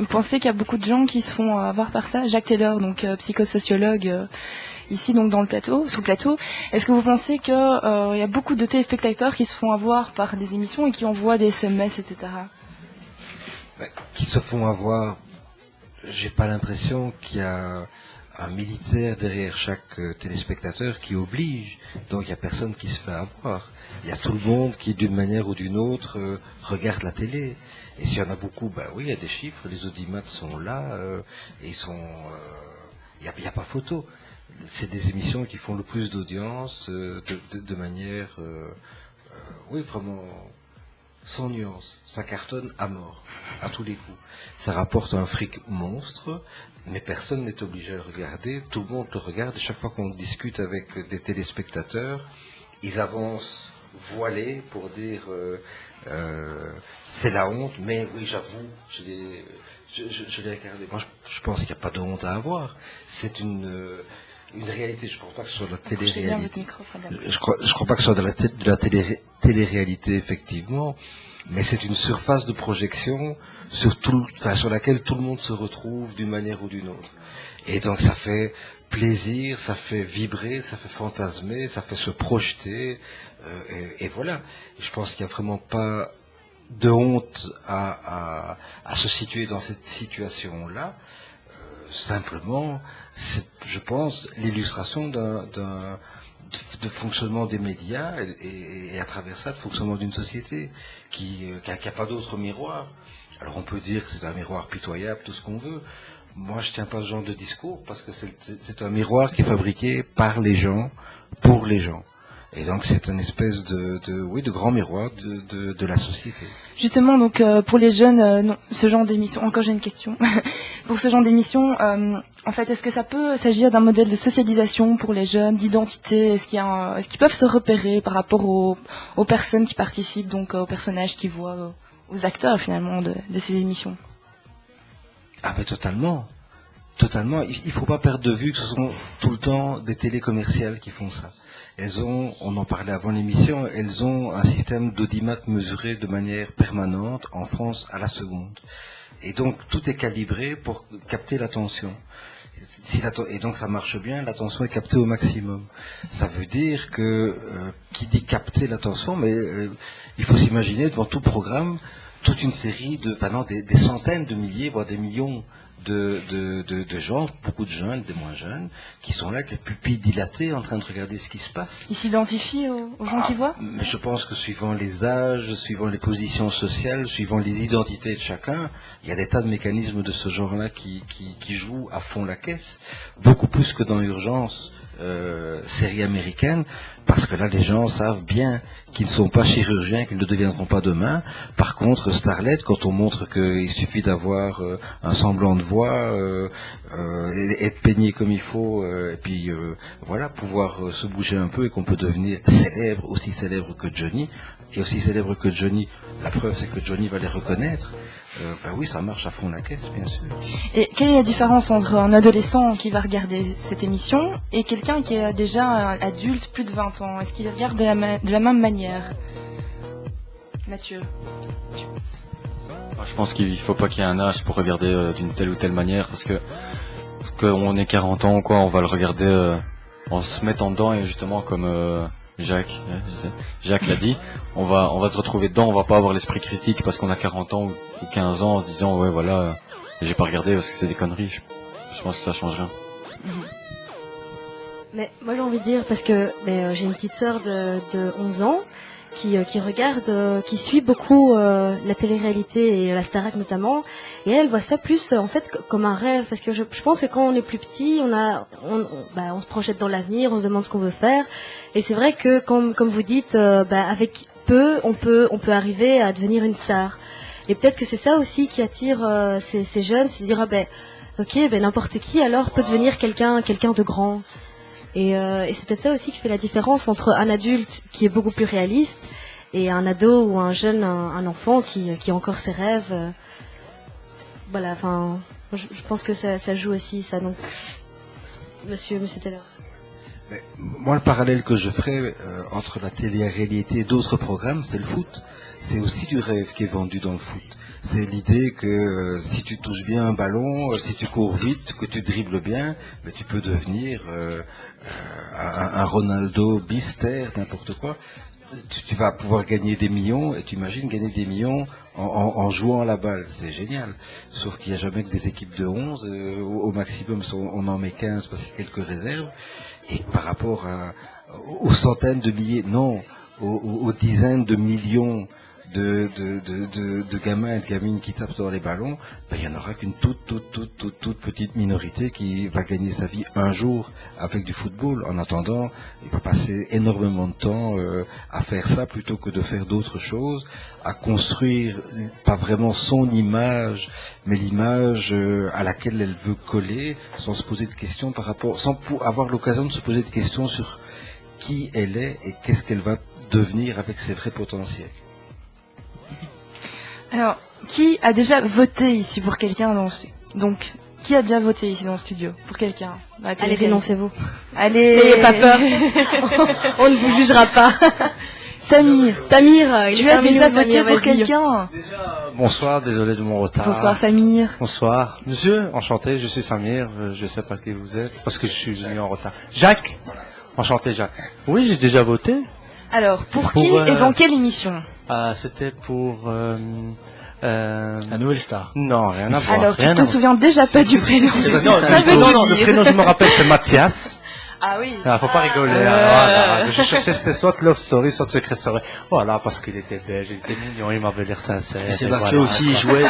vous pensez qu'il y a beaucoup de gens qui se font avoir par ça? Jacques Taylor, donc psychosociologue, ici donc sur le plateau. Est-ce que vous pensez qu'il y a beaucoup de téléspectateurs qui se font avoir par des émissions et qui envoient des SMS, etc.? Qui se font avoir, j'ai pas l'impression qu'il y a un militaire derrière chaque téléspectateur qui oblige. Donc il y a personne qui se fait avoir. Il y a tout le monde qui, d'une manière ou d'une autre, regarde la télé. Et s'il y en a beaucoup, ben oui, il y a des chiffres, les audimates sont là, et ils sont... Il n'y a pas photo. C'est des émissions qui font le plus d'audience, de manière... oui, vraiment... sans nuance, ça cartonne à mort, à tous les coups. Ça rapporte un fric monstre, mais personne n'est obligé à le regarder, tout le monde le regarde, et chaque fois qu'on discute avec des téléspectateurs, ils avancent voilés pour dire c'est la honte, mais oui, j'avoue, je l'ai regardé. Moi, je pense qu'il n'y a pas de honte à avoir. C'est une réalité. Je ne pense pas que ce soit de la télé-réalité. Je crois pas que ce soit de la télé-réalité, effectivement, mais c'est une surface de projection sur laquelle tout le monde se retrouve d'une manière ou d'une autre. Et donc ça fait plaisir, ça fait vibrer, ça fait fantasmer, ça fait se projeter, et voilà. Et je pense qu'il n'y a vraiment pas de honte à se situer dans cette situation-là. Simplement, c'est, je pense, l'illustration de fonctionnement des médias et à travers ça, de fonctionnement d'une société qui a pas d'autre miroir. Alors on peut dire que c'est un miroir pitoyable, tout ce qu'on veut. Moi, je tiens pas ce genre de discours parce que c'est un miroir qui est fabriqué par les gens, pour les gens. Et donc c'est une espèce de grand miroir de la société. Justement, donc pour les jeunes, non, ce genre d'émission. Encore j'ai une question. Pour ce genre d'émission, en fait, est-ce que ça peut s'agir d'un modèle de socialisation pour les jeunes, d'identité? Est-ce qu'ils peuvent se repérer par rapport aux personnes qui participent, donc aux personnages qu'ils voient, aux acteurs finalement de ces émissions? Ah mais totalement. Totalement. Il faut pas perdre de vue que ce sont tout le temps des télés commerciales qui font ça. On en parlait avant l'émission, elles ont un système d'audimat mesuré de manière permanente, en France à la seconde. Et donc tout est calibré pour capter l'attention. Et donc ça marche bien, l'attention est captée au maximum. Ça veut dire que, qui dit capter l'attention, mais il faut s'imaginer devant tout programme, toute une série des centaines de milliers, voire des millions de gens, beaucoup de jeunes, des moins jeunes, qui sont là avec les pupilles dilatées en train de regarder ce qui se passe. Ils s'identifient aux gens qu'ils voient? Mais je pense que suivant les âges, suivant les positions sociales, suivant les identités de chacun, il y a des tas de mécanismes de ce genre-là qui jouent à fond la caisse, beaucoup plus que dans l'urgence série américaine, parce que là les gens savent bien qu'ils ne sont pas chirurgiens, qu'ils ne deviendront pas demain. Par contre, Starlet, quand on montre qu'il suffit d'avoir un semblant de voix, être peigné comme il faut, et puis voilà, pouvoir se bouger un peu et qu'on peut devenir célèbre, aussi célèbre que Johnny, et aussi célèbre que Johnny, la preuve c'est que Johnny va les reconnaître. Oui, ça marche à fond la caisse, bien sûr. Et quelle est la différence entre un adolescent qui va regarder cette émission et quelqu'un qui est déjà adulte, plus de 20 ans? Est-ce qu'il regarde de la même manière? Mathieu? Je pense qu'il faut pas qu'il y ait un âge pour regarder d'une telle ou telle manière, parce que on ait 40 ans ou quoi, on va le regarder en se mettant dedans, et justement comme Jacques l'a dit, on va se retrouver dedans, on va pas avoir l'esprit critique parce qu'on a 40 ans ou 15 ans en se disant ouais voilà, j'ai pas regardé parce que c'est des conneries. Je pense que ça change rien. Mais moi j'ai envie de dire, parce que j'ai une petite sœur de 11 ans qui regarde, qui suit beaucoup la télé-réalité et la Starac notamment, et elle voit ça plus en fait comme un rêve, parce que je pense que quand on est plus petit, on se projette dans l'avenir, on se demande ce qu'on veut faire, et c'est vrai que comme vous dites, avec peu on peut arriver à devenir une star, et peut-être que c'est ça aussi qui attire ces jeunes, c'est de dire n'importe qui alors peut devenir quelqu'un de grand. Et c'est peut-être ça aussi qui fait la différence entre un adulte qui est beaucoup plus réaliste et un ado ou un jeune, un enfant qui a encore ses rêves. Voilà, enfin, je pense que ça joue aussi ça. Donc, Monsieur Taylor. Mais moi, le parallèle que je ferais entre la télé-réalité et d'autres programmes, c'est le foot. C'est aussi du rêve qui est vendu dans le foot. C'est l'idée que si tu touches bien un ballon, si tu cours vite, que tu dribbles bien, mais tu peux devenir un Ronaldo bis-terre, n'importe quoi. Tu vas pouvoir gagner des millions, et tu imagines gagner des millions en jouant à la balle. C'est génial. Sauf qu'il n'y a jamais que des équipes de 11. Au maximum, on en met 15 parce qu'il y a quelques réserves. Et par rapport aux centaines de milliers, non, aux dizaines de millions de gamins et de gamines qui tapent dans les ballons, ben, il n'y en aura qu'une toute petite minorité qui va gagner sa vie un jour avec du football. En attendant, il va passer énormément de temps à faire ça plutôt que de faire d'autres choses, à construire pas vraiment son image, mais l'image à laquelle elle veut coller, sans se poser de questions par rapport, sans avoir l'occasion de se poser de questions sur qui elle est et qu'est-ce qu'elle va devenir avec ses vrais potentiels. Alors, qui a déjà voté ici pour quelqu'un Donc, qui a déjà voté ici dans le studio pour quelqu'un? Allez, dénoncez-vous. Allez, n'ayez pas peur. On ne vous jugera pas. Samir, tu as déjà voté pour quelqu'un? Bonsoir, désolé de mon retard. Bonsoir Samir. Bonsoir. Monsieur, enchanté, je suis Samir, je sais pas qui vous êtes, parce que je suis venu en retard. Jacques? Enchanté Jacques. Oui, j'ai déjà voté. Alors, pour qui et dans quelle émission? C'était pour... La nouvelle star. Non, rien à voir. Alors, tu te souviens déjà pas du prénom? Non, le prénom, je me rappelle, c'est Mathias. Ah oui. Faut pas rigoler. Voilà. Je cherchais, c'était soit Love Story, soit Secret Story. Voilà, parce qu'il était belge, il était mignon, il m'avait l'air sincère. C'est parce que aussi il jouait.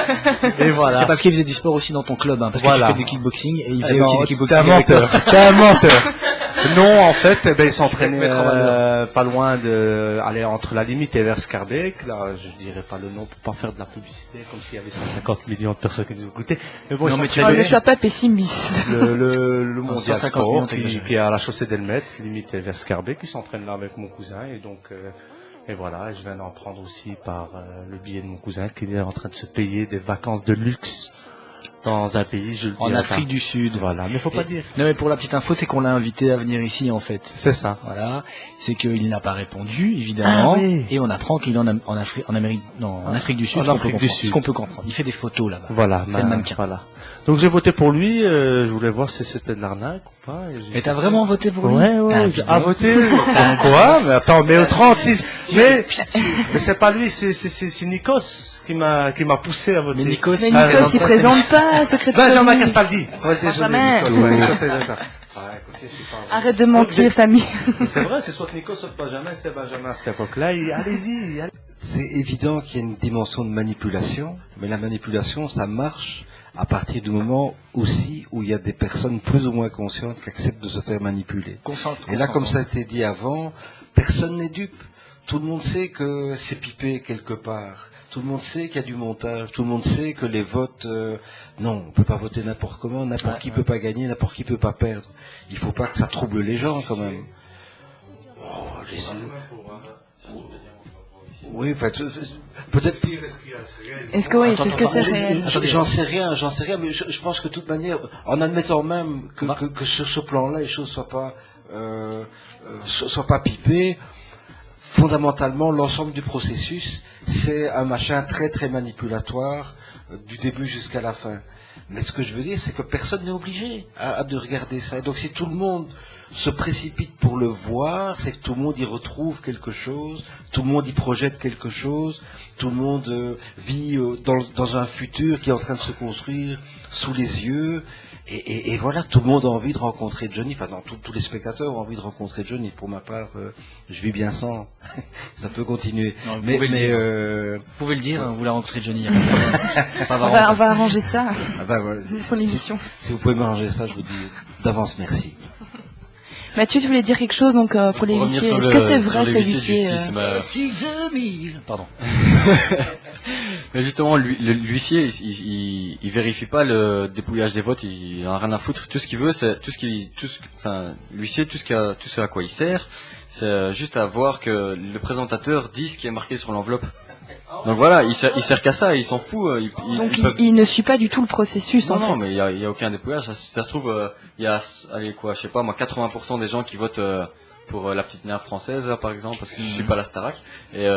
Et voilà. C'est parce qu'il faisait du sport aussi dans ton club, hein, parce qu'il fait du kickboxing et il faisait aussi du kickboxing. T'es un menteur. Non, en fait, il s'entraînait pas loin aller entre la limite et vers Scarbeck. Là, je dirais pas le nom pour pas faire de la publicité, comme s'il y avait 150 millions de personnes qui nous écoutaient. Mais bon, ne sois pas pessimiste. Le mondial sport qui est à la chaussée d'Elmet, limite vers Scarbeck, qui s'entraîne là avec mon cousin. Et donc, et voilà, je viens d'en prendre aussi par le billet de mon cousin qui est en train de se payer des vacances de luxe dans un pays, je le dis. En Afrique du Sud. Voilà, mais faut pas dire. Non, mais pour la petite info, c'est qu'on l'a invité à venir ici, en fait. C'est ça. Voilà. C'est qu'il n'a pas répondu, évidemment. Ah, oui. Et on apprend qu'il est en Afrique du Sud. Ce qu'on peut comprendre. Il fait des photos là-bas. Voilà. Il fait le mannequin. Voilà. Donc j'ai voté pour lui, je voulais voir si c'était de l'arnaque ou pas. Et t'as vraiment voté pour lui? Ouais, j'ai voté. Quoi? Mais attends, mais au 36. Mais c'est pas lui, c'est Nikos qui m'a poussé à voter. Mais Nikos, il présente pas, secret de Benjamin Castaldi. Benjamin. Arrête de Okay. mentir, Samir. C'est vrai, c'est soit Nikos, soit Benjamin, c'était Benjamin à cette époque-là. Allez-y. C'est évident qu'il y a une dimension de manipulation, mais la manipulation, ça marche à partir du moment aussi où il y a des personnes plus ou moins conscientes qui acceptent de se faire manipuler. Et là, comme ça a été dit avant, personne n'est dupe. Tout le monde sait que c'est pipé quelque part. Tout le monde sait qu'il y a du montage. Tout le monde sait que les votes... non, on peut pas voter n'importe comment. N'importe qui peut pas gagner, n'importe qui peut pas perdre. Il faut pas que ça trouble les gens quand même. Oui, enfin, peut-être. Est-ce que oui, c'est ce que c'est réel? J'en sais rien, mais je pense que de toute manière, en admettant même que sur ce plan-là, les choses soient pas pipées, fondamentalement, l'ensemble du processus, c'est un machin très très manipulatoire du début jusqu'à la fin. Mais ce que je veux dire, c'est que personne n'est obligé de regarder ça. Et donc si tout le monde se précipite pour le voir, c'est que tout le monde y retrouve quelque chose, tout le monde y projette quelque chose, tout le monde vit dans un futur qui est en train de se construire sous les yeux. Et voilà, tout le monde a envie de rencontrer Johnny. Enfin, non, tous les spectateurs ont envie de rencontrer Johnny. Pour ma part, je vis bien sans. Ça peut continuer. Non, vous pouvez le dire, vous la rencontrez Johnny. On va arranger ça voilà. pour l'émission. Si vous pouvez m'arranger ça, je vous dis d'avance merci. Mathieu, tu voulais dire quelque chose donc pour les huissiers. Est-ce que c'est vrai ces huissiers Pardon. Mais justement, l'huissier, il vérifie pas le dépouillage des votes, il en a rien à foutre. Tout ce qu'il veut, c'est l'huissier, tout ce à quoi il sert, c'est juste à voir que le présentateur dit ce qui est marqué sur l'enveloppe. Donc voilà, il sert qu'à ça, il s'en fout. Donc il ne suit pas du tout le processus. Non, mais il y a aucun dépouillage. Ça se trouve, il y a, allez quoi, je sais pas moi, 80% des gens qui votent pour la petite mère française, par exemple, parce que je suis pas la Starac. Et